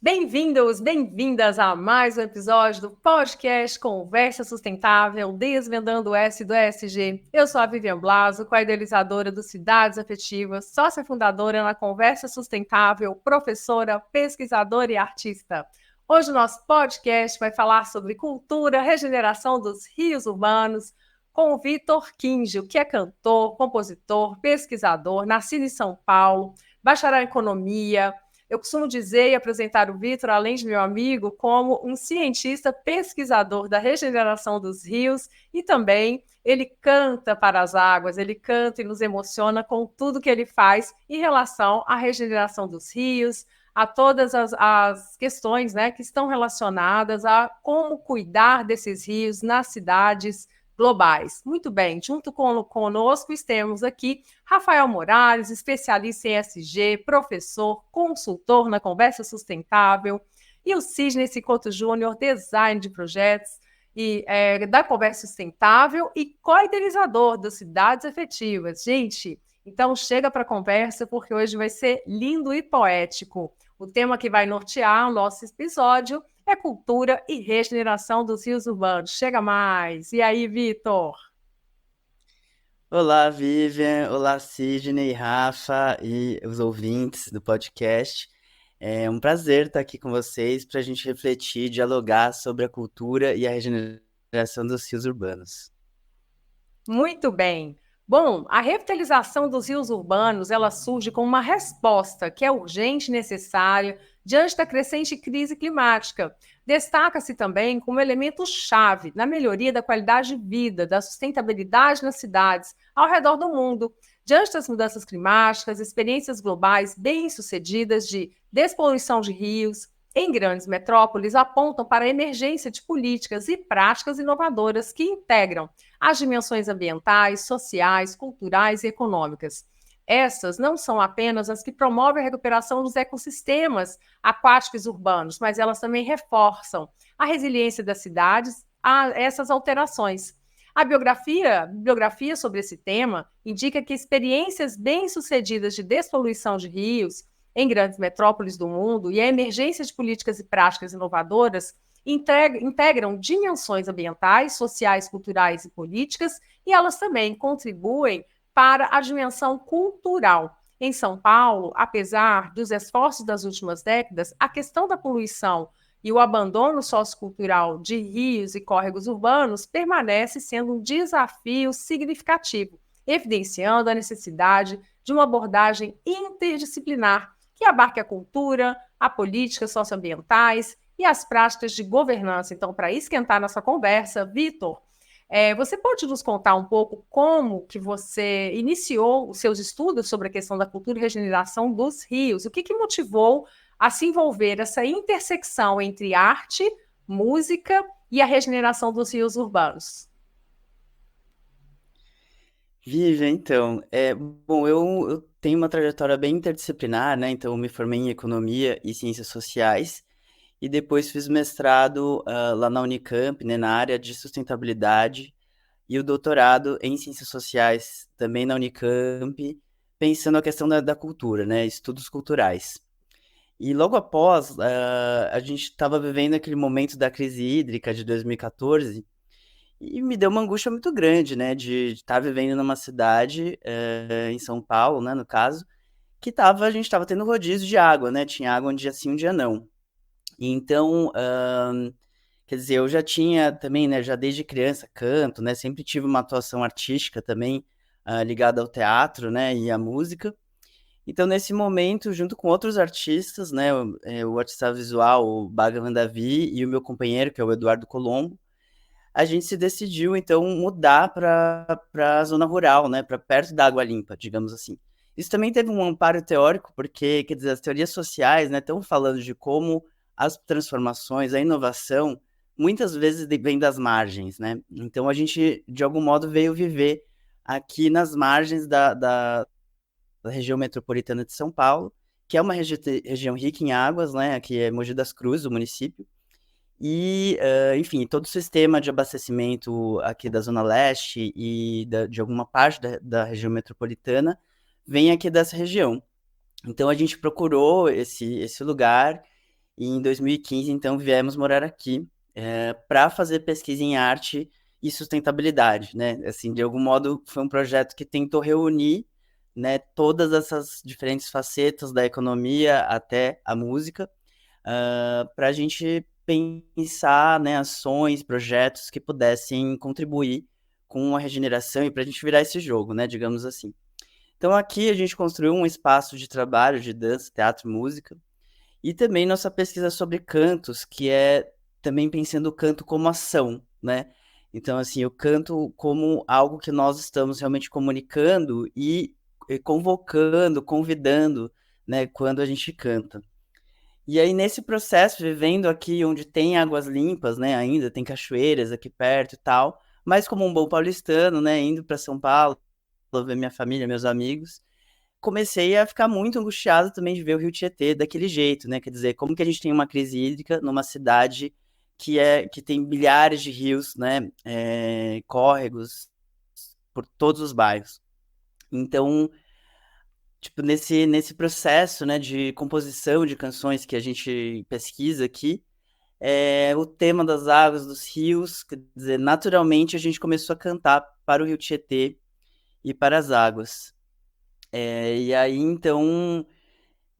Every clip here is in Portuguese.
Bem-vindos, bem-vindas a mais um episódio do podcast Conversa Sustentável, desvendando o S do ESG. Eu sou a Vivian Blaso, co-idealizadora do Cidades Afetivas, sócia fundadora na Conversa Sustentável, professora, pesquisadora e artista. Hoje o nosso podcast vai falar sobre cultura, regeneração dos rios urbanos, com o Vitor Quingio, que é cantor, compositor, pesquisador, nascido em São Paulo, bacharel em economia. Eu costumo dizer e apresentar o Vitor, além de meu amigo, como um cientista pesquisador da regeneração dos rios e também ele canta para as águas, ele canta e nos emociona com tudo que ele faz em relação à regeneração dos rios, a todas as questões, né, que estão relacionadas a como cuidar desses rios nas cidades globais. Muito bem, junto conosco temos aqui Rafael Morales, especialista em ESG, professor, consultor na Conversa Sustentável, e o Sidney Cicoto Júnior, design de projetos e da Conversa Sustentável e co-idealizador das Cidades Afetivas. Gente, então chega para a conversa, porque hoje vai ser lindo e poético. O tema que vai nortear o nosso episódio é cultura e regeneração dos rios urbanos. Chega mais! E aí, Vitor? Olá, Vivian. Olá, Sidney, Rafa e os ouvintes do podcast. É um prazer estar aqui com vocês para a gente refletir, dialogar sobre a cultura e a regeneração dos rios urbanos. Muito bem. Bom, a revitalização dos rios urbanos, ela surge como uma resposta que é urgente e necessária diante da crescente crise climática. Destaca-se também como elemento-chave na melhoria da qualidade de vida, da sustentabilidade nas cidades ao redor do mundo. Diante das mudanças climáticas, experiências globais bem-sucedidas de despoluição de rios em grandes metrópoles apontam para a emergência de políticas e práticas inovadoras que integram as dimensões ambientais, sociais, culturais e econômicas. Essas não são apenas as que promovem a recuperação dos ecossistemas aquáticos e urbanos, mas elas também reforçam a resiliência das cidades a essas alterações. A bibliografia sobre esse tema indica que experiências bem-sucedidas de despoluição de rios em grandes metrópoles do mundo e a emergência de políticas e práticas inovadoras integram dimensões ambientais, sociais, culturais e políticas, e elas também contribuem para a dimensão cultural. Em São Paulo, apesar dos esforços das últimas décadas, a questão da poluição e o abandono sociocultural de rios e córregos urbanos permanece sendo um desafio significativo, evidenciando a necessidade de uma abordagem interdisciplinar que abarque a cultura, a políticas socioambientais e as práticas de governança. Então, para esquentar nossa conversa, Vitor, você pode nos contar um pouco como que você iniciou os seus estudos sobre a questão da cultura e regeneração dos rios? O que motivou a se envolver essa intersecção entre arte, música e a regeneração dos rios urbanos? Vivian, então, bom, eu tenho uma trajetória bem interdisciplinar, né? Então, eu me formei em Economia e Ciências Sociais e depois fiz mestrado lá na Unicamp, né, na área de sustentabilidade e o doutorado em Ciências Sociais também na Unicamp, pensando a questão da cultura, né? Estudos culturais. E logo após, a gente estava vivendo aquele momento da crise hídrica de 2014 e me deu uma angústia muito grande, né? De estar vivendo numa cidade, em São Paulo, né, no caso, que a gente estava tendo rodízio de água, né? Tinha água um dia sim, um dia não. E então, quer dizer, eu já tinha também, né, já desde criança, canto, né? Sempre tive uma atuação artística também, ligada ao teatro, né, e à música. Então, nesse momento, junto com outros artistas, né, o artista visual, o Bhagavan Davi, e o meu companheiro, que é o Eduardo Colombo, a gente se decidiu, então, mudar para a zona rural, né, para perto da água limpa, digamos assim. Isso também teve um amparo teórico, porque, quer dizer, as teorias sociais, né, estão falando de como as transformações, a inovação, muitas vezes vem das margens, né? Então, a gente, de algum modo, veio viver aqui nas margens da região metropolitana de São Paulo, que é uma região rica em águas, né? Aqui é Mogi das Cruzes, o município. E, enfim, todo o sistema de abastecimento aqui da Zona Leste e de alguma parte da região metropolitana vem aqui dessa região. Então a gente procurou esse lugar e em 2015 então viemos morar aqui para fazer pesquisa em arte e sustentabilidade, né? Assim, de algum modo foi um projeto que tentou reunir, né, todas essas diferentes facetas da economia até a música, para a gente pensar, né, ações, projetos que pudessem contribuir com a regeneração e para a gente virar esse jogo, né, digamos assim. Então aqui a gente construiu um espaço de trabalho de dança, teatro e música, e também nossa pesquisa sobre cantos, que é também pensando o canto como ação, né? Então, assim, o canto como algo que nós estamos realmente comunicando e convocando, convidando, né, quando a gente canta. E aí, nesse processo, vivendo aqui onde tem águas limpas, né, ainda tem cachoeiras aqui perto e tal, mas como um bom paulistano, né, indo para São Paulo, ver minha família, meus amigos, comecei a ficar muito angustiado também de ver o Rio Tietê daquele jeito, né? Quer dizer, como que a gente tem uma crise hídrica numa cidade que tem milhares de rios, né? Córregos por todos os bairros. Então, tipo, nesse processo, né, de composição de canções que a gente pesquisa aqui, o tema das águas, dos rios, quer dizer, naturalmente a gente começou a cantar para o Rio Tietê e para as águas. E aí, então,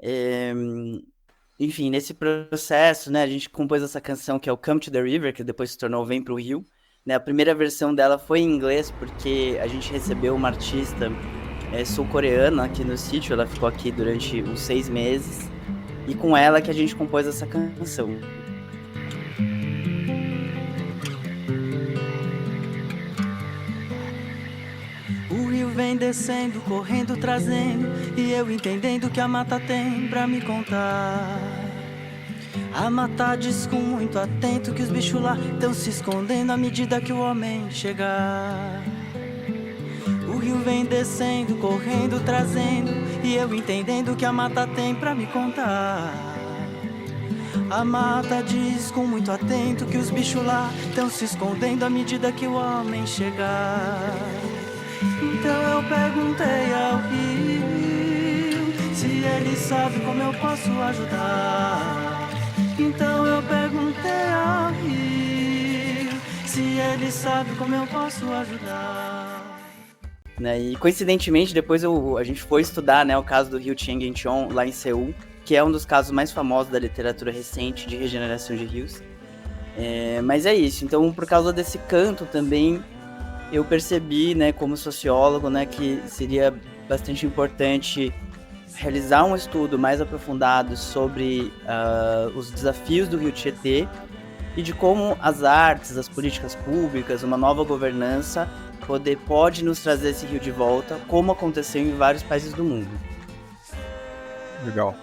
é, enfim, nesse processo, né, a gente compôs essa canção que é o Come to the River, que depois se tornou Vem pro Rio. Né, a primeira versão dela foi em inglês, porque a gente recebeu uma artista sul-coreana aqui no sítio, ela ficou aqui durante uns 6 meses, e com ela que a gente compôs essa canção. O rio vem descendo, correndo, trazendo, e eu entendendo que a mata tem pra me contar. A mata diz com muito atento que os bichos lá estão se escondendo à medida que o homem chegar. O rio vem descendo, correndo, trazendo, e eu entendendo que a mata tem pra me contar. A mata diz com muito atento que os bichos lá estão se escondendo à medida que o homem chegar. Então eu perguntei ao rio se ele sabe como eu posso ajudar. Então eu perguntei ao rio se ele sabe como eu posso ajudar. Né, e coincidentemente depois a gente foi estudar, né, o caso do rio Cheonggyecheon lá em Seul, que é um dos casos mais famosos da literatura recente de regeneração de rios. Mas é isso, então por causa desse canto também eu percebi, né, como sociólogo, né, que seria bastante importante realizar um estudo mais aprofundado sobre os desafios do Rio Tietê e de como as artes, as políticas públicas, uma nova governança pode nos trazer esse rio de volta, como aconteceu em vários países do mundo. Legal.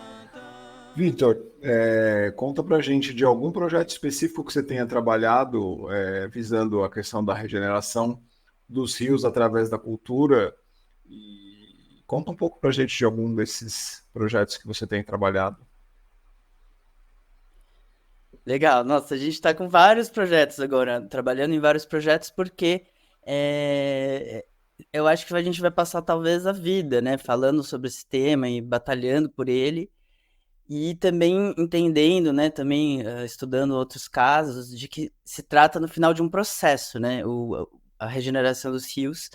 Vitor, conta pra gente de algum projeto específico que você tenha trabalhado visando a questão da regeneração dos rios através da cultura, e conta um pouco pra gente de algum desses projetos que você tem trabalhado. Legal, nossa, a gente está com vários projetos agora, trabalhando em vários projetos, porque eu acho que a gente vai passar talvez a vida, né, falando sobre esse tema e batalhando por ele, e também entendendo, né, também estudando outros casos, de que se trata no final de um processo, né, a regeneração dos rios.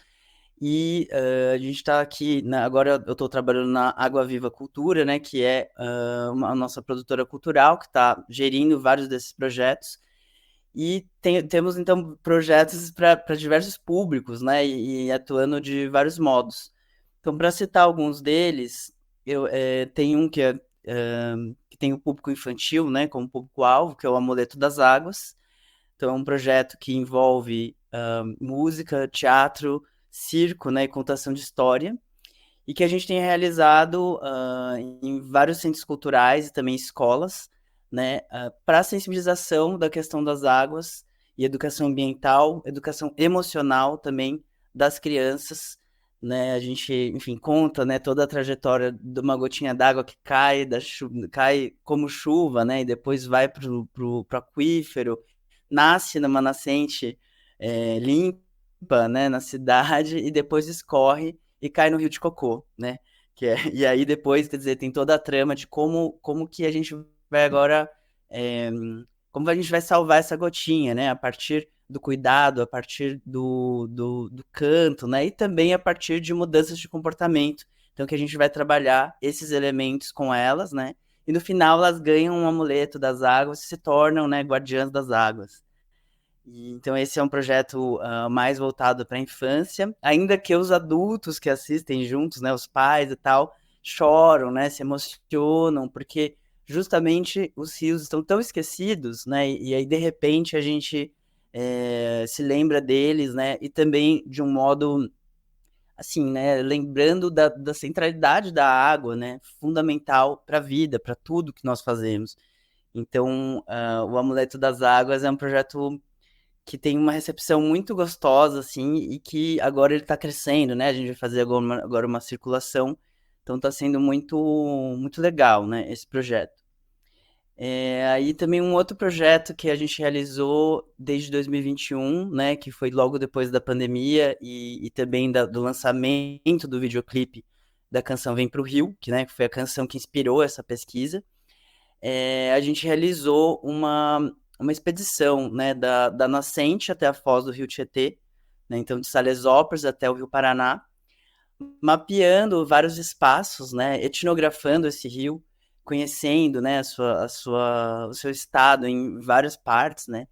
E a gente está aqui, agora eu estou trabalhando na Água Viva Cultura, né, que é a nossa produtora cultural, que está gerindo vários desses projetos. E temos, então, projetos para diversos públicos, né, e atuando de vários modos. Então, para citar alguns deles, eu tenho um que tem o público infantil, né, como público-alvo, que é o Amuleto das Águas. Então, é um projeto que envolve música, teatro, circo, né, e contação de história, e que a gente tem realizado em vários centros culturais e também escolas, né, para sensibilização da questão das águas e educação ambiental, educação emocional também das crianças, né, a gente, enfim, conta, né, toda a trajetória de uma gotinha d'água que cai como chuva, né, e depois vai pro aquífero, nasce numa nascente limpa, né, na cidade, e depois escorre e cai no Rio de Cocô, né? E aí depois, quer dizer, tem toda a trama de como que a gente vai agora, é, como a gente vai salvar essa gotinha, né? A partir do cuidado, a partir do canto, né? E também a partir de mudanças de comportamento. Então, que a gente vai trabalhar esses elementos com elas, né? E no final elas ganham um amuleto das águas e se tornam, né, guardiãs das águas. Então esse é um projeto mais voltado para a infância, ainda que os adultos que assistem juntos, né, os pais e tal, choram, né, se emocionam, porque justamente os rios estão tão esquecidos, né, e aí de repente a gente se lembra deles, né, e também de um modo assim, né, lembrando da centralidade da água, né, fundamental para a vida, para tudo que nós fazemos. Então, o Amuleto das Águas é um projeto que tem uma recepção muito gostosa, assim, e que agora ele está crescendo, né? A gente vai fazer agora uma circulação, então está sendo muito, muito legal, né, esse projeto. Aí também um outro projeto que a gente realizou desde 2021, né, que foi logo depois da pandemia e também do lançamento do videoclipe da canção Vem Pro Rio, que, né, foi a canção que inspirou essa pesquisa. A gente realizou uma expedição, né, da nascente até a foz do Rio Tietê, né, então de Salesópolis até o Rio Paraná, mapeando vários espaços, né, etnografando esse rio, conhecendo, né, o seu estado em várias partes, né,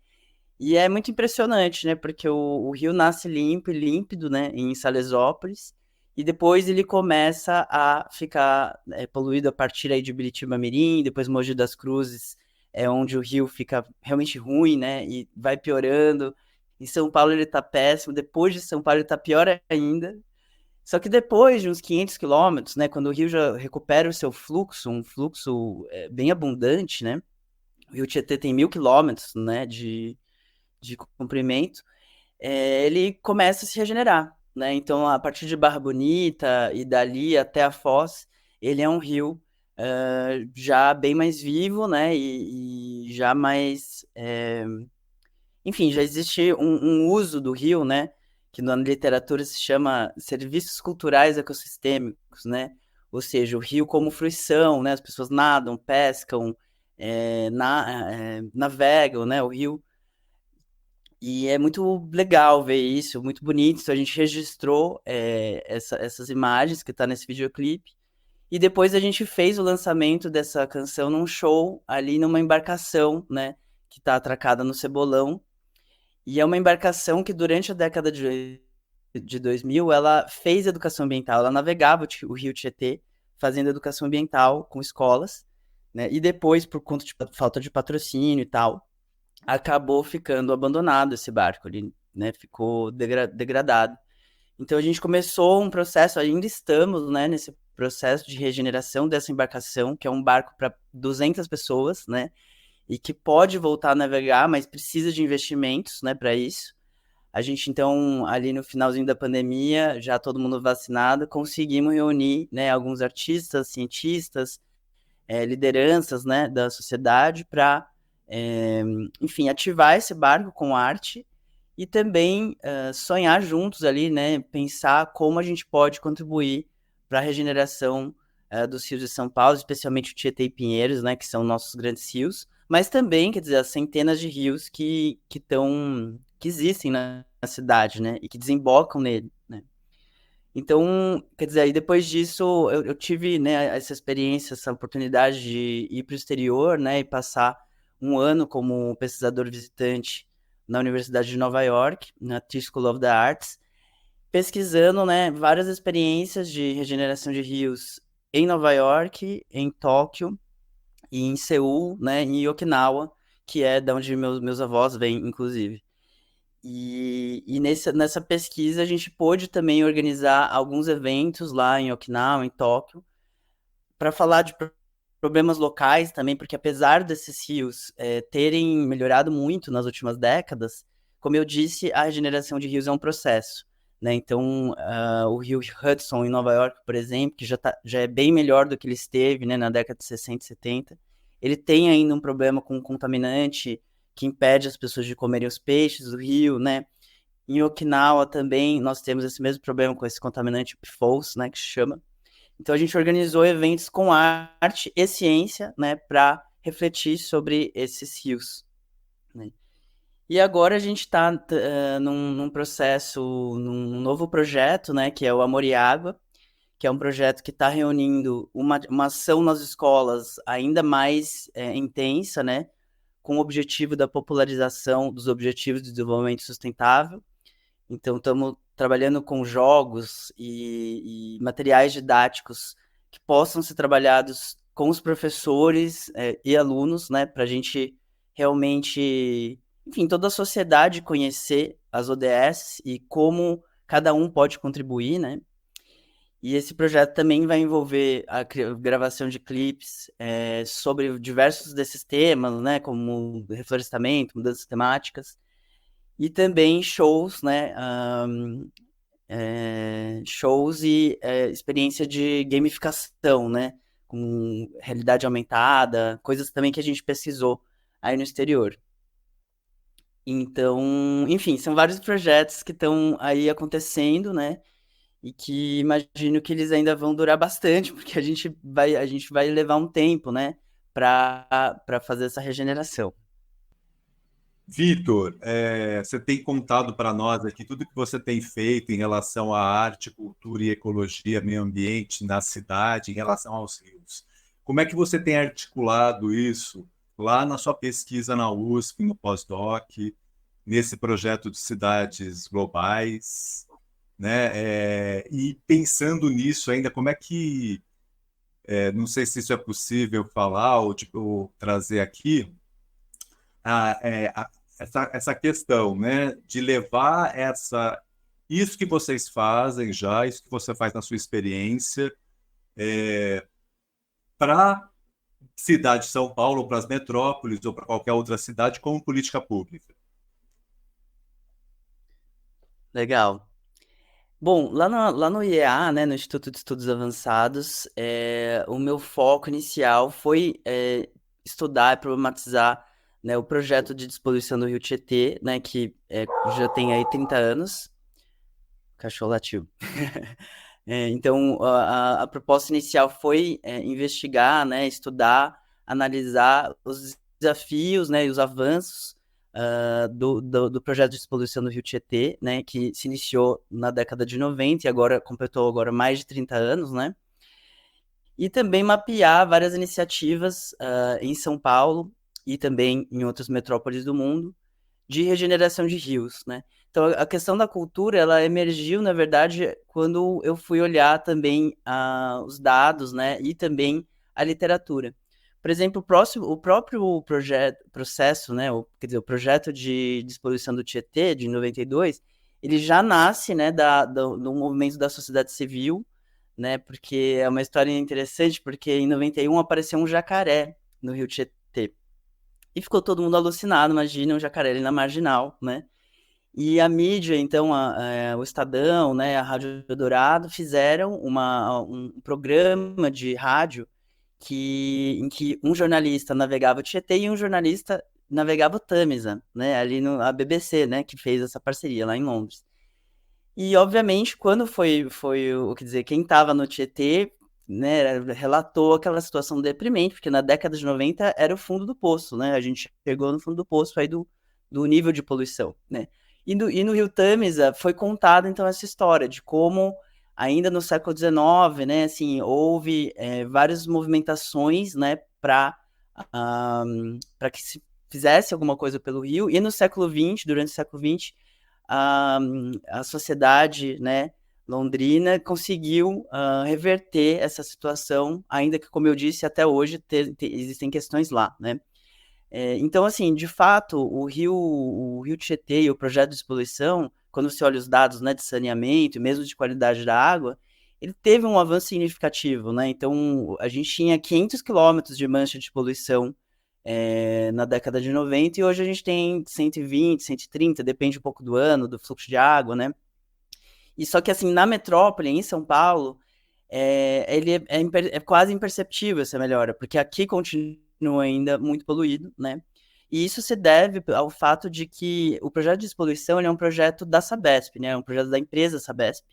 e é muito impressionante, né, porque o rio nasce limpo e límpido, né, em Salesópolis, e depois ele começa a ficar poluído a partir aí de Biritiba-Mirim, depois Mogi das Cruzes, é onde o rio fica realmente ruim, né, e vai piorando. Em São Paulo ele tá péssimo, depois de São Paulo ele tá pior ainda. Só que depois de uns 500 quilômetros, né, quando o rio já recupera o seu fluxo, um fluxo bem abundante, né, o Rio Tietê tem 1.000 quilômetros, né, de comprimento, ele começa a se regenerar, né? Então, a partir de Barra Bonita e dali até a Foz, ele é um rio já bem mais vivo, né? E já mais, enfim, já existe um uso do rio, né? Que na literatura se chama serviços culturais ecossistêmicos, né? Ou seja, o rio como fruição, né? As pessoas nadam, pescam, navegam, né? O rio e é muito legal ver isso, muito bonito. Então, a gente registrou essas imagens que tá nesse videoclipe. E depois a gente fez o lançamento dessa canção num show ali numa embarcação, né? Que tá atracada no Cebolão. E é uma embarcação que durante a década de 2000 ela fez educação ambiental. Ela navegava o Rio Tietê fazendo educação ambiental com escolas, né? E depois, por conta de falta de patrocínio e tal, acabou ficando abandonado esse barco, ele, né, ficou degradado. Então a gente começou um processo, ainda estamos, né, nesse processo de regeneração dessa embarcação, que é um barco para 200 pessoas, né, e que pode voltar a navegar, mas precisa de investimentos, né, para isso. A gente então, ali no finalzinho da pandemia, já todo mundo vacinado, conseguimos reunir, né, alguns artistas, cientistas, lideranças, né, da sociedade para enfim, ativar esse barco com arte e também sonhar juntos ali, né? Pensar como a gente pode contribuir para a regeneração dos rios de São Paulo, especialmente o Tietê e Pinheiros, né? Que são nossos grandes rios, mas também, quer dizer, as centenas de rios que existem na cidade, né? E que desembocam nele, né? Então, quer dizer, aí depois disso eu tive, né, essa experiência, essa oportunidade de ir para o exterior, né, e passar um ano como pesquisador visitante na Universidade de Nova York, na Tisch School of the Arts, pesquisando, né, várias experiências de regeneração de rios em Nova York, em Tóquio e em Seul, né, em Okinawa, que é da onde meus avós vêm, inclusive. E nessa pesquisa a gente pôde também organizar alguns eventos lá em Okinawa, em Tóquio, para falar de problemas locais também, porque apesar desses rios terem melhorado muito nas últimas décadas, como eu disse, a regeneração de rios é um processo, né? Então, o rio Hudson em Nova York, por exemplo, que já é bem melhor do que ele esteve, né, na década de 60 e 70, ele tem ainda um problema com contaminante que impede as pessoas de comerem os peixes do rio, né? Em Okinawa também nós temos esse mesmo problema com esse contaminante PFOS, né, que se chama. Então a gente organizou eventos com arte e ciência, né, para refletir sobre esses rios, né? E agora a gente está num processo, num novo projeto, né, que é o Amor e Água, que é um projeto que está reunindo uma ação nas escolas ainda mais intensa, né, com o objetivo da popularização dos Objetivos de Desenvolvimento Sustentável. Então, estamos trabalhando com jogos e materiais didáticos que possam ser trabalhados com os professores e alunos, né, para a gente realmente, enfim, toda a sociedade conhecer as ODS e como cada um pode contribuir, né? E esse projeto também vai envolver a gravação de clipes sobre diversos desses temas, né, como reflorestamento, mudanças temáticas, e também shows, né, shows e experiência de gamificação, né, com realidade aumentada, coisas também que a gente pesquisou aí no exterior. Então, enfim, são vários projetos que estão aí acontecendo, né, e que imagino que eles ainda vão durar bastante, porque a gente vai levar um tempo, né, para fazer essa regeneração. Vitor, você tem contado para nós aqui tudo que você tem feito em relação à arte, cultura e ecologia, meio ambiente na cidade, em relação aos rios. Como é que você tem articulado isso lá na sua pesquisa na USP, no pós-doc, nesse projeto de cidades globais, né? E pensando nisso ainda, como é que, não sei se isso é possível falar ou trazer aqui, a, é, a- essa questão, né, de levar isso que vocês fazem já, isso que você faz na sua experiência, para a cidade de São Paulo, para as metrópoles ou para qualquer outra cidade como política pública. Legal. Bom, lá no IEA, né, no Instituto de Estudos Avançados, o meu foco inicial foi estudar e problematizar, né, o projeto de despoluição do Rio Tietê, né, que já tem aí 30 anos. Cachorro latiu. Então, a proposta inicial foi investigar, né, estudar, analisar os desafios, né, e os avanços do projeto de despoluição do Rio Tietê, né, que se iniciou na década de 90 e agora completou agora mais de 30 anos, né? E também mapear várias iniciativas em São Paulo e também em outras metrópoles do mundo de regeneração de rios, né? Então, a questão da cultura, ela emergiu, na verdade, quando eu fui olhar também os dados, né, e também a literatura. Por exemplo, o próprio processo, né, quer dizer, o projeto de despoluição do Tietê, de 92, ele já nasce, né, do movimento da sociedade civil, né, porque é uma história interessante, porque em 91 apareceu um jacaré no Rio Tietê. E ficou todo mundo alucinado, imagina um jacaré ali na marginal, né? E a mídia, então, o Estadão, né, a Rádio Eldorado, fizeram um programa de rádio em que um jornalista navegava o Tietê e um jornalista navegava o Tâmisa, né, ali a BBC, né, que fez essa parceria lá em Londres. E, obviamente, quando quer dizer, quem estava no Tietê, né, relatou aquela situação deprimente, porque na década de 90 era o fundo do poço, né, a gente chegou no fundo do poço aí do nível de poluição, né. E no Rio Tâmisa foi contada, então, essa história de como, ainda no século XIX, né, assim, houve várias movimentações, né, para que se fizesse alguma coisa pelo rio, e no século XX, durante o século XX, a sociedade, né, londrina conseguiu reverter essa situação, ainda que, como eu disse, até hoje existem questões lá, né. Então, assim, de fato, o Rio Tietê e o projeto de despoluição, quando você olha os dados, né, de saneamento e mesmo de qualidade da água, ele teve um avanço significativo, né? Então, a gente tinha 500 quilômetros de mancha de poluição na década de 90 e hoje a gente tem 120, 130, depende um pouco do ano, do fluxo de água, né? E só que, assim, na metrópole, em São Paulo, ele é quase imperceptível essa melhora, porque aqui continua ainda muito poluído, né? E isso se deve ao fato de que o projeto de despoluição é um projeto da Sabesp, né? É um projeto da empresa Sabesp.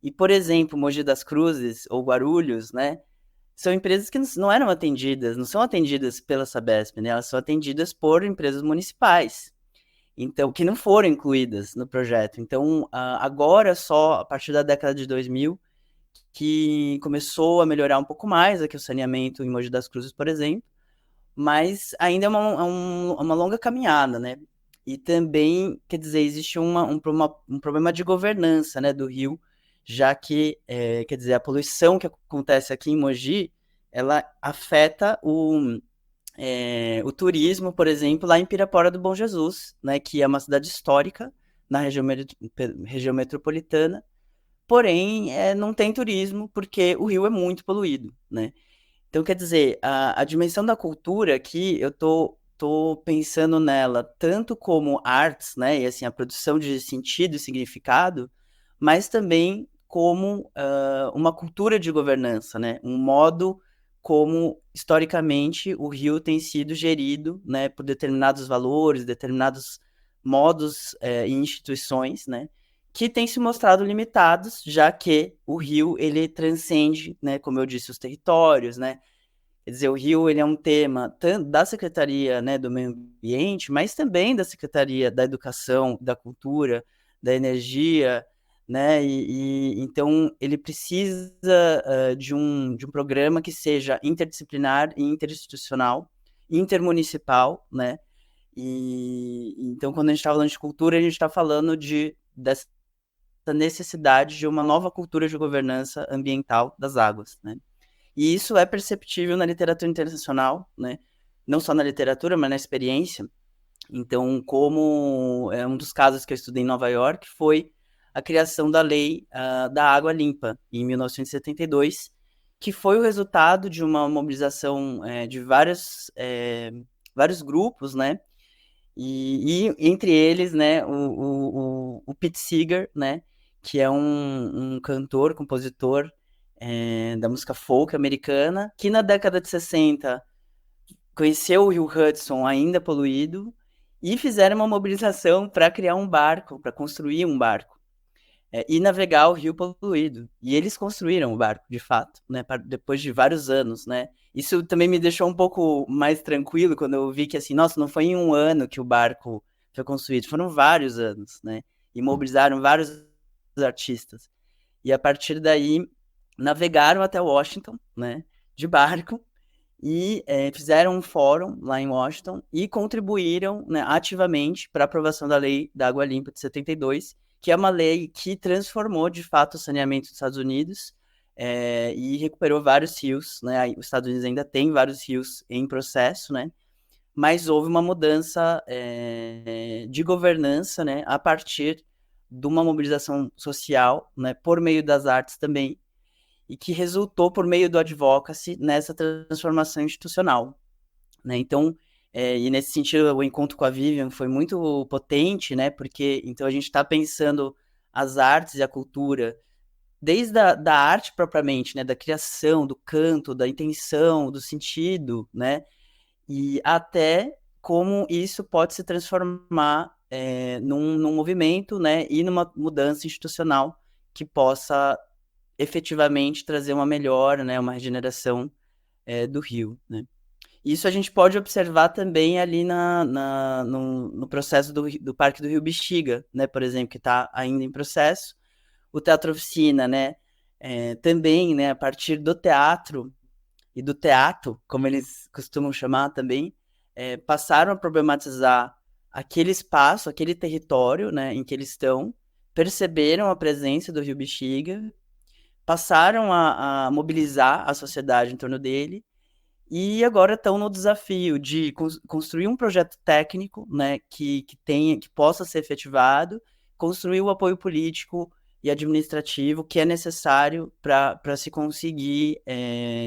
E, por exemplo, Mogi das Cruzes ou Guarulhos, né, são empresas que não eram atendidas, não são atendidas pela Sabesp, né, elas são atendidas por empresas municipais, então, que não foram incluídas no projeto. Então, agora só, a partir da década de 2000, que começou a melhorar um pouco mais aqui o saneamento em Mogi das Cruzes, por exemplo, mas ainda é uma longa caminhada, né? E também, quer dizer, existe um problema de governança, né, do rio, já que, quer dizer, a poluição que acontece aqui em Mogi, ela afeta o turismo, por exemplo, lá em Pirapora do Bom Jesus, né, que é uma cidade histórica na região metropolitana, porém não tem turismo porque o rio é muito poluído, né? Então, quer dizer, a dimensão da cultura aqui, eu tô pensando nela tanto como artes, né, e assim, a produção de sentido e significado, mas também como uma cultura de governança, né, um modo como, historicamente, o Rio tem sido gerido, né, por determinados valores, determinados modos e instituições, né, que têm se mostrado limitados, já que o Rio, ele transcende, né, como eu disse, os territórios, né, quer dizer, o Rio, ele é um tema tanto da Secretaria, né, do Meio Ambiente, mas também da Secretaria da Educação, da Cultura, da Energia, né, então ele precisa de um programa que seja interdisciplinar e interinstitucional, intermunicipal, né, e então quando a gente está falando de cultura, a gente está falando dessa necessidade de uma nova cultura de governança ambiental das águas, né. E isso é perceptível na literatura internacional, né? Não só na literatura, mas na experiência. Então, como um dos casos que eu estudei em Nova York foi a criação da Lei da Água Limpa, em 1972, que foi o resultado de uma mobilização de vários grupos, né? E entre eles, né, o Pete Seeger, né, que é um cantor, compositor da música folk americana, que na década de 60 conheceu o Rio Hudson ainda poluído e fizeram uma mobilização para criar um barco, para construir um barco e navegar o rio poluído. E eles construíram o barco, de fato, né, depois de vários anos, né. Isso também me deixou um pouco mais tranquilo quando eu vi que, assim, nossa, não foi em um ano que o barco foi construído, foram vários anos, né, e mobilizaram vários artistas. E a partir daí, navegaram até Washington, né, de barco, e fizeram um fórum lá em Washington e contribuíram, né, ativamente para a aprovação da Lei da Água Limpa de 72, que é uma lei que transformou, de fato, o saneamento dos Estados Unidos e recuperou vários rios, né? Os Estados Unidos ainda tem vários rios em processo, né? Mas houve uma mudança de governança, né, a partir de uma mobilização social, né, por meio das artes também, e que resultou por meio do advocacy nessa transformação institucional, né? Então, e nesse sentido, o encontro com a Vivian foi muito potente, né? Porque então a gente está pensando as artes e a cultura desde da arte propriamente, né? Da criação, do canto, da intenção, do sentido, né? E até como isso pode se transformar num movimento, né? E numa mudança institucional que possa efetivamente trazer uma melhora, né? Uma regeneração do rio, né? Isso a gente pode observar também ali no processo do Parque do Rio Bexiga, né, por exemplo, que está ainda em processo. O Teatro Oficina, né, também, né, a partir do teatro e do teatro, como eles costumam chamar também, passaram a problematizar aquele espaço, aquele território, né, em que eles estão, perceberam a presença do Rio Bexiga, passaram a mobilizar a sociedade em torno dele, e agora estão no desafio de construir um projeto técnico, né, que possa ser efetivado, construir o apoio político e administrativo que é necessário para se conseguir,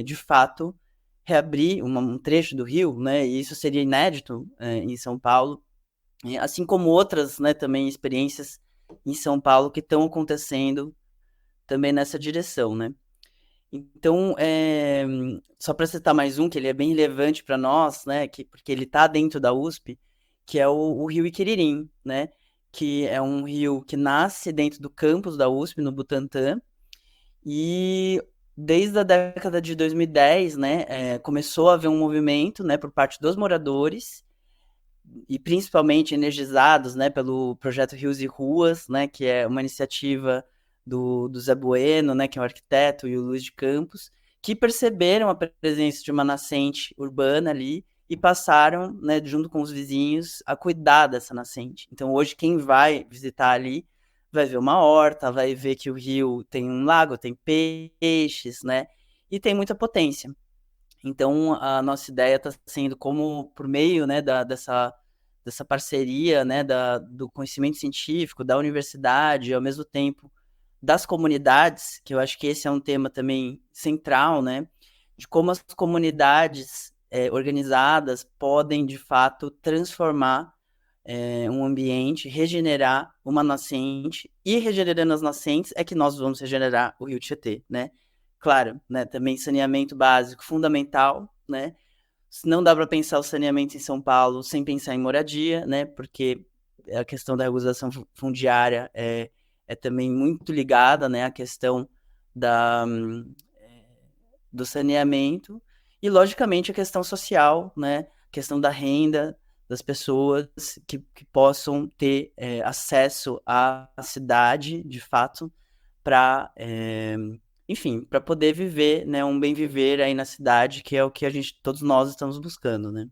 de fato, reabrir um trecho do rio, né, e isso seria inédito em São Paulo, assim como outras, né, também experiências em São Paulo que estão acontecendo também nessa direção, né. Então, só para citar mais um, que ele é bem relevante para nós, né, porque ele está dentro da USP, que é o Rio Iquiririm, né, que é um rio que nasce dentro do campus da USP, no Butantã, E desde a década de 2010, né, começou a haver um movimento, né, por parte dos moradores, e principalmente energizados, né, pelo projeto Rios e Ruas, né, que é uma iniciativa do Zé Bueno, né, que é um arquiteto, e o Luiz de Campos, que perceberam a presença de uma nascente urbana ali e passaram, né, junto com os vizinhos, a cuidar dessa nascente. Então, hoje, quem vai visitar ali vai ver uma horta, vai ver que o rio tem um lago, tem peixes, né, e tem muita potência. Então, a nossa ideia está sendo como, por meio, né, dessa parceria, né, do conhecimento científico, da universidade, e ao mesmo tempo das comunidades, que eu acho que esse é um tema também central, né, de como as comunidades organizadas podem, de fato, transformar um ambiente, regenerar uma nascente, e regenerando as nascentes é que nós vamos regenerar o Rio Tietê, né? Claro, né, também saneamento básico fundamental, né? Não dá para pensar o saneamento em São Paulo sem pensar em moradia, né? Porque a questão da regularização fundiária é também muito ligada, né, à questão da, do saneamento e, logicamente, a questão social, né? A questão da renda das pessoas que possam ter acesso à cidade, de fato, para enfim, para poder viver, né, um bem viver aí na cidade, que é o que todos nós estamos buscando, né?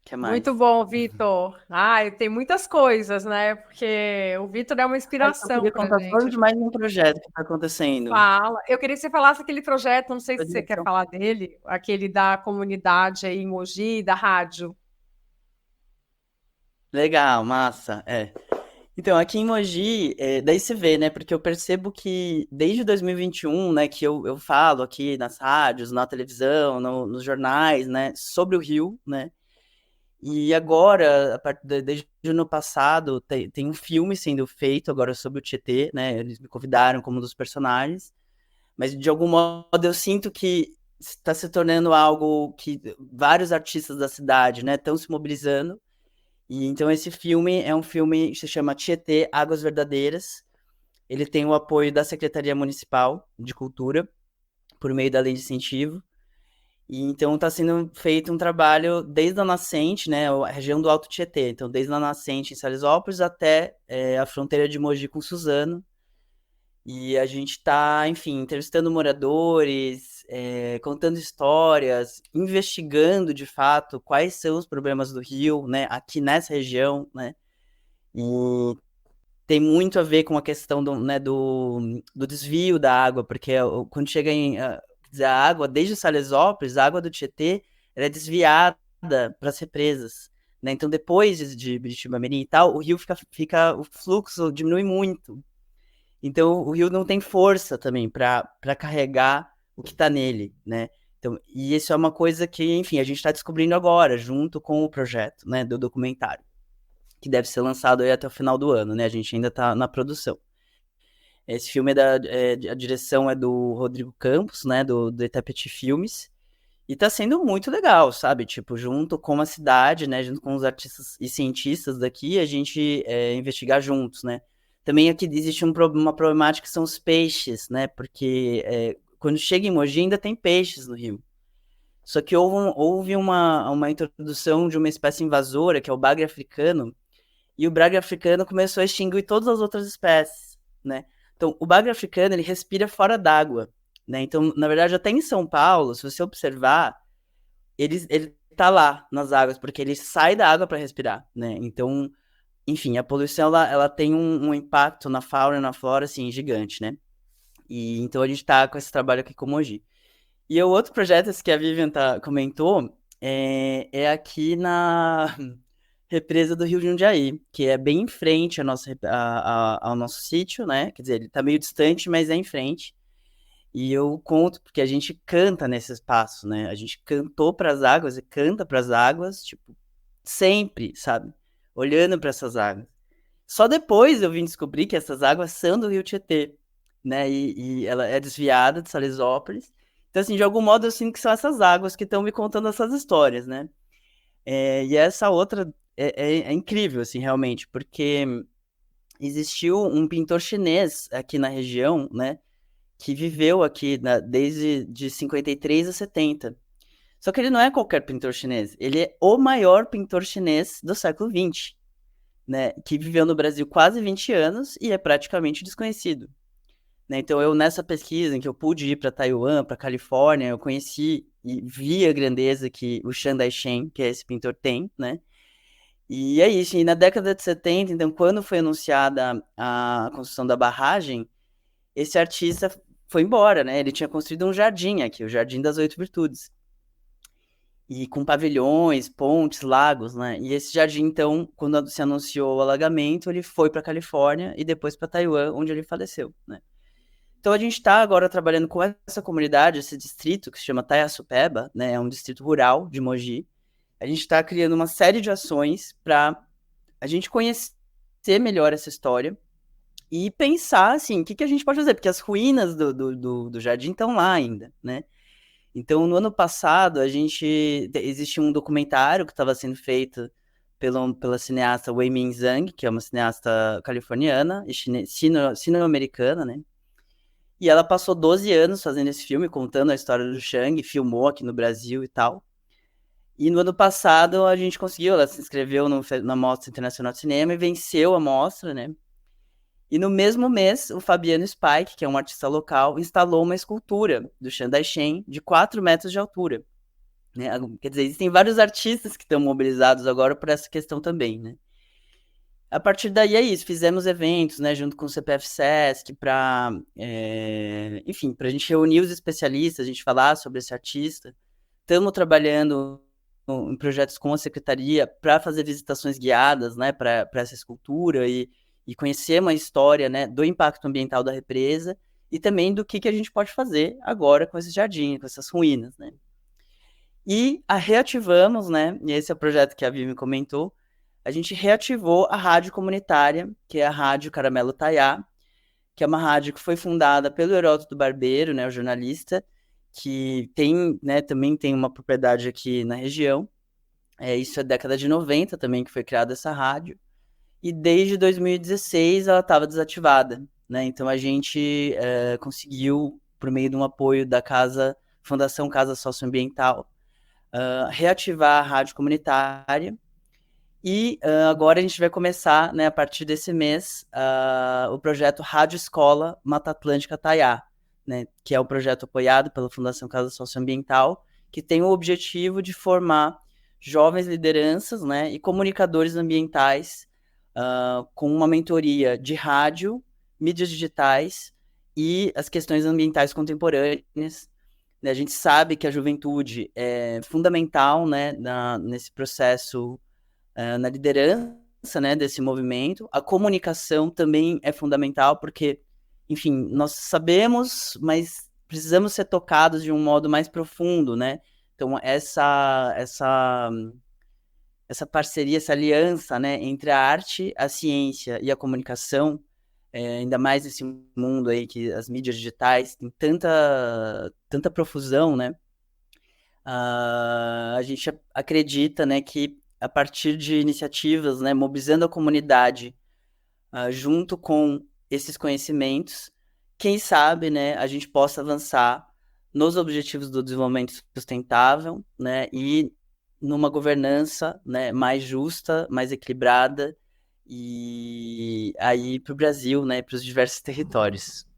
O que Muito mais? bom, Vitor. Tem muitas coisas, né? Porque o Vitor é uma Eu só inspiração queria para a contar só gente. de mais um projeto que está acontecendo. Fala. Eu queria que você falasse aquele projeto, não sei se você quer Coordenação. falar dele, aquele da comunidade aí em Mogi, da rádio. Legal, massa, Então, aqui em Mogi, daí você vê, né? Porque eu percebo que desde 2021, né, que eu falo aqui nas rádios, na televisão, nos jornais, né, sobre o Rio, né? E agora, desde o ano passado, tem um filme sendo feito agora sobre o Tietê, né? Eles me convidaram como um dos personagens, mas de algum modo eu sinto que está se tornando algo que vários artistas da cidade, né, estão se mobilizando. E então esse filme é um filme que se chama Tietê, Águas Verdadeiras. Ele tem o apoio da Secretaria Municipal de Cultura, por meio da Lei de Incentivo. E então está sendo feito um trabalho desde a nascente, né, a região do Alto Tietê. Então, desde a nascente em Salesópolis até a fronteira de Mogi com Suzano. E a gente está, enfim, entrevistando moradores, contando histórias, investigando de fato quais são os problemas do Rio, né, aqui nessa região, né. E tem muito a ver com a questão do desvio da água, porque quando chega quer dizer, a água, desde Salesópolis, a água do Tietê, ela é desviada para as represas, né? Então, depois de Biritiba-Mirim e tal, o rio o fluxo diminui muito. Então, o rio não tem força também para carregar o que está nele, né? Então, e isso é uma coisa que, enfim, a gente está descobrindo agora, junto com o projeto, né, do documentário, que deve ser lançado aí até o final do ano, né? A gente ainda está na produção. Esse filme a direção é do Rodrigo Campos, né? Do Itapetí Filmes. E tá sendo muito legal, sabe? Tipo, junto com a cidade, né? Junto com os artistas e cientistas daqui, a gente investigar juntos, né? Também aqui existe uma problemática que são os peixes, né? Porque quando chega em Mogi ainda tem peixes no rio. Só que houve uma introdução de uma espécie invasora, que é o bagre africano, e o bagre africano começou a extinguir todas as outras espécies, né? Então, o bagre africano, ele respira fora d'água, né? Então, na verdade, até em São Paulo, se você observar, ele tá lá nas águas, porque ele sai da água para respirar, né? Então, enfim, a poluição, ela tem um impacto na fauna e na flora, assim, gigante, né? E então a gente tá com esse trabalho aqui com o Mogi. E o outro projeto, esse que a Vivian comentou, é aqui na represa do Rio Jundiaí, que é bem em frente ao nosso sítio, né? Quer dizer, ele tá meio distante, mas é em frente. E eu conto porque a gente canta nesse espaço, né? A gente cantou para as águas e canta para as águas, tipo, sempre, sabe? Olhando para essas águas. Só depois eu vim descobrir que essas águas são do Rio Tietê, né? E ela é desviada de Salesópolis. Então, assim, de algum modo eu sinto que são essas águas que estão me contando essas histórias, né? E essa outra é incrível, assim, realmente, porque existiu um pintor chinês aqui na região, né, que viveu aqui desde de 53 a 70. Só que ele não é qualquer pintor chinês, ele é o maior pintor chinês do século XX, né, que viveu no Brasil quase 20 anos e é praticamente desconhecido. Né? Então, nessa pesquisa em que eu pude ir para Taiwan, para Califórnia, eu conheci e vi a grandeza que o Chiang Kai-shek, que é esse pintor, tem, né? E é isso, e na década de 70, então, quando foi anunciada a construção da barragem, esse artista foi embora, né? Ele tinha construído um jardim aqui, o Jardim das Oito Virtudes. E com pavilhões, pontes, lagos, né? E esse jardim, então, quando se anunciou o alagamento, ele foi para Califórnia e depois para Taiwan, onde ele faleceu, né? Então a gente está agora trabalhando com essa comunidade, esse distrito que se chama Taiaçupeba, né? É um distrito rural de Mogi. A gente está criando uma série de ações para a gente conhecer melhor essa história e pensar, assim, o que a gente pode fazer, porque as ruínas do jardim estão lá ainda, né? Então, no ano passado, existe um documentário que estava sendo feito pela cineasta Wei Min Zhang, que é uma cineasta californiana e sino-americana, né? E ela passou 12 anos fazendo esse filme, contando a história do Chiang, filmou aqui no Brasil e tal. E no ano passado a gente conseguiu, ela se inscreveu na Mostra Internacional de Cinema e venceu a mostra, né? E no mesmo mês, o Fabiano Spike, que é um artista local, instalou uma escultura do Chiang Kai-shek de 4 metros de altura. Né? Quer dizer, existem vários artistas que estão mobilizados agora por essa questão também, né? A partir daí é isso, fizemos eventos, né, junto com o CPF Sesc, enfim, para a gente reunir os especialistas, a gente falar sobre esse artista. Estamos trabalhando em projetos com a secretaria para fazer visitações guiadas, né, para essa escultura e conhecer uma história, né, do impacto ambiental da represa e também do que a gente pode fazer agora com esse jardim, com essas ruínas, né. E reativamos, né, e esse é o projeto que a Vivi comentou, a gente reativou a rádio comunitária, que é a Rádio Caramelo Taiá, que é uma rádio que foi fundada pelo Heródoto Barbeiro, né, o jornalista, que tem, né, também tem uma propriedade aqui na região. Isso é década de 90 também que foi criada essa rádio. E desde 2016 ela estava desativada, né? Então a gente conseguiu, por meio de um apoio da Fundação Casa Socioambiental, reativar a rádio comunitária. E agora a gente vai começar, né, a partir desse mês, o projeto Rádio Escola Mata Atlântica Taiá, né, que é um projeto apoiado pela Fundação Casa Socioambiental, que tem o objetivo de formar jovens lideranças, né, e comunicadores ambientais com uma mentoria de rádio, mídias digitais e as questões ambientais contemporâneas. Né, a gente sabe que a juventude é fundamental, né, nesse processo, na liderança, né, desse movimento. A comunicação também é fundamental, porque, enfim, nós sabemos, mas precisamos ser tocados de um modo mais profundo, né? Então, essa parceria, essa aliança, né, entre a arte, a ciência e a comunicação, ainda mais nesse mundo aí que as mídias digitais têm tanta profusão, né? A gente acredita, né, que a partir de iniciativas, né, mobilizando a comunidade junto com esses conhecimentos, quem sabe, né, a gente possa avançar nos objetivos do desenvolvimento sustentável, né, e numa governança, né, mais justa, mais equilibrada, e aí para o Brasil, né, para os diversos territórios.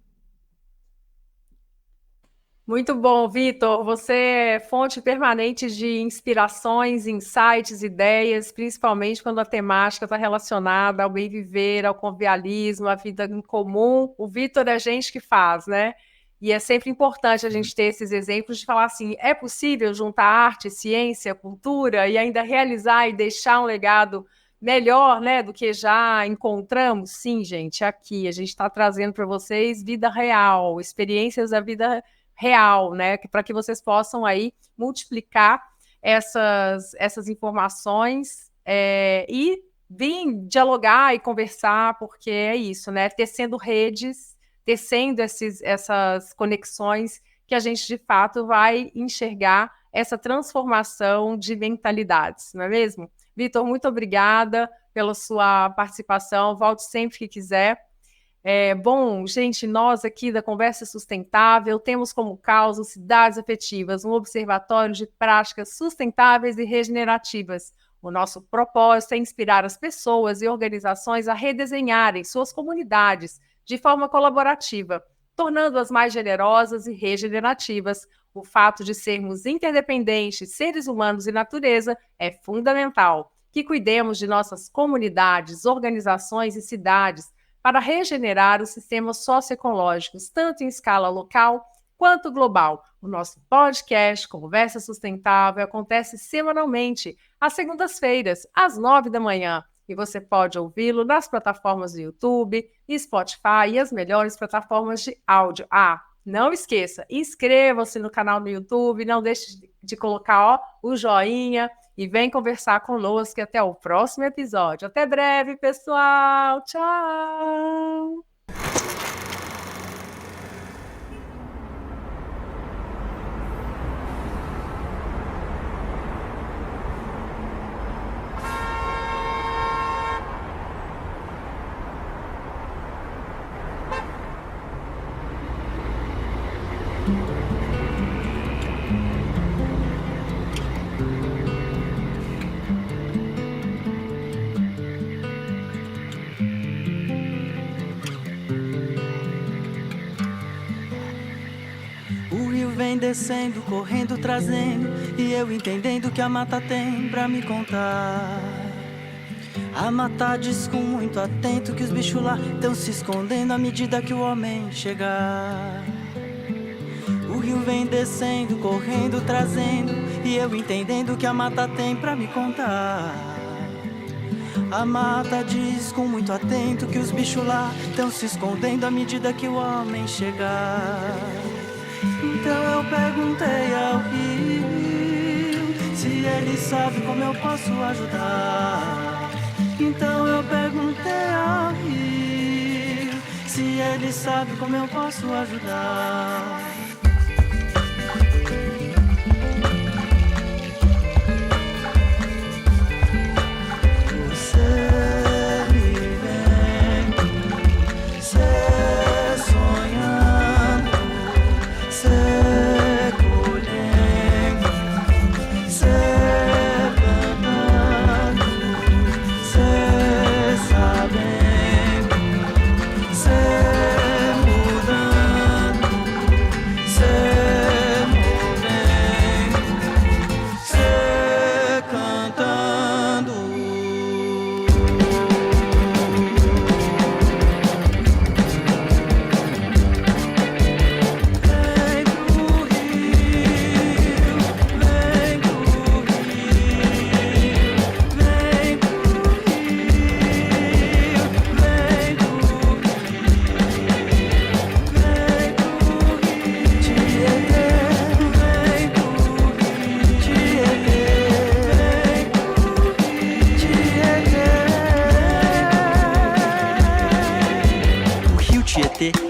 Muito bom, Vitor. Você é fonte permanente de inspirações, insights, ideias, principalmente quando a temática está relacionada ao bem viver, ao convivialismo, à vida em comum. O Vitor é gente que faz, né? E é sempre importante a gente ter esses exemplos de falar assim, é possível juntar arte, ciência, cultura e ainda realizar e deixar um legado melhor, né, do que já encontramos? Sim, gente, aqui a gente está trazendo para vocês vida real, experiências da vida real, né, para que vocês possam aí multiplicar essas informações e vir dialogar e conversar, porque é isso, né, tecendo redes, tecendo essas conexões que a gente, de fato, vai enxergar essa transformação de mentalidades, não é mesmo? Vitor, muito obrigada pela sua participação. Volte sempre que quiser. Bom, gente, nós aqui da Conversa Sustentável temos como causa Cidades Afetivas, um observatório de práticas sustentáveis e regenerativas. O nosso propósito é inspirar as pessoas e organizações a redesenharem suas comunidades de forma colaborativa, tornando-as mais generosas e regenerativas. O fato de sermos interdependentes, seres humanos e natureza, é fundamental. Que cuidemos de nossas comunidades, organizações e cidades para regenerar os sistemas socioecológicos, tanto em escala local quanto global. O nosso podcast Conversa Sustentável acontece semanalmente, às segundas-feiras, às 9 da manhã. E você pode ouvi-lo nas plataformas do YouTube, Spotify e as melhores plataformas de áudio. Não esqueça, inscreva-se no canal no YouTube, não deixe de colocar o joinha e vem conversar conosco até o próximo episódio. Até breve, pessoal! Tchau! Descendo, correndo, trazendo, e eu entendendo que a mata tem pra me contar. A mata diz com muito atento que os bichos lá estão se escondendo à medida que o homem chegar. O rio vem descendo, correndo, trazendo, e eu entendendo que a mata tem pra me contar. A mata diz com muito atento que os bichos lá estão se escondendo à medida que o homem chegar. Então eu perguntei ao rio se ele sabe como eu posso ajudar. Então eu perguntei ao rio se ele sabe como eu posso ajudar.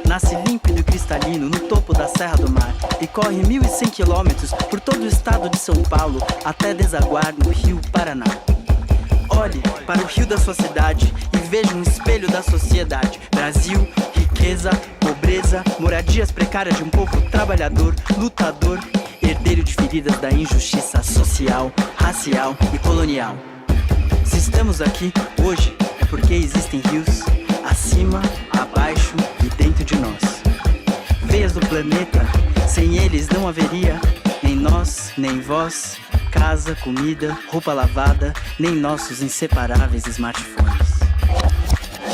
Nasce límpido e cristalino no topo da Serra do Mar e corre 1.100 quilômetros por todo o estado de São Paulo até desaguar no Rio Paraná. Olhe para o rio da sua cidade e veja um espelho da sociedade. Brasil, riqueza, pobreza, moradias precárias de um povo trabalhador, lutador, herdeiro de feridas da injustiça social, racial e colonial. Se estamos aqui hoje é porque existem rios acima, abaixo e dentro de nós. Veias do planeta, sem eles não haveria nem nós, nem vós, casa, comida, roupa lavada, nem nossos inseparáveis smartphones.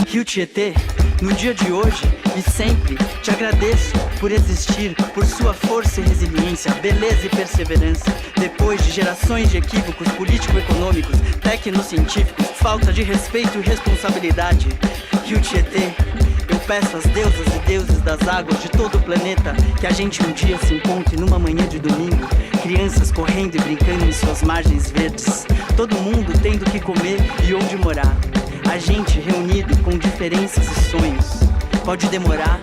Rio Tietê, no dia de hoje e sempre te agradeço por existir, por sua força e resiliência, beleza e perseverança. Depois de gerações de equívocos político-econômicos, tecnocientíficos, falta de respeito e responsabilidade, Rio Tietê, eu peço às deusas e deuses das águas de todo o planeta que a gente um dia se encontre numa manhã de domingo, crianças correndo e brincando em suas margens verdes, todo mundo tendo o que comer e onde morar, a gente reunido com diferenças e sonhos. Pode demorar,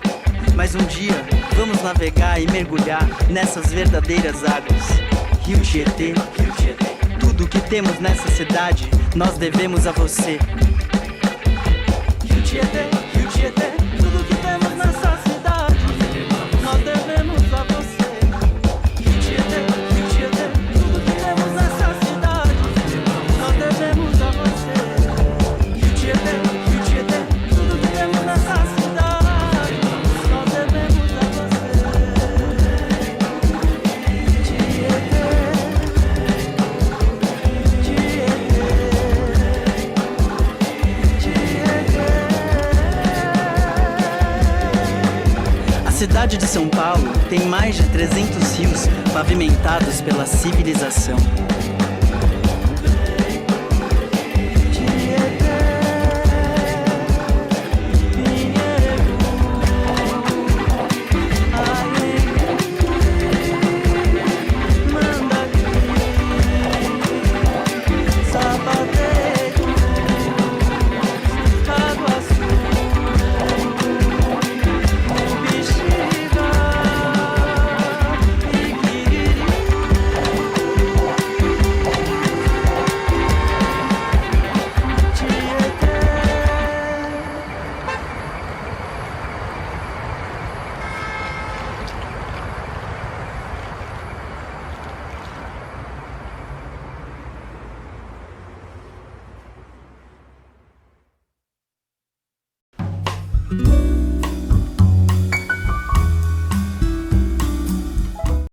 mas um dia vamos navegar e mergulhar nessas verdadeiras águas. Rio Tietê, tudo o que temos nessa cidade nós devemos a você. Tietê, Rio Tietê, tudo que temos nessa cidade nós devemos a você. Rio Tietê, Rio Tietê, tudo que temos nessa cidade nós devemos a você. Rio Tietê, Rio Tietê, tudo que temos nessa cidade nós devemos a você. A cidade de São Paulo tem mais de 300 rios pavimentados pela civilização.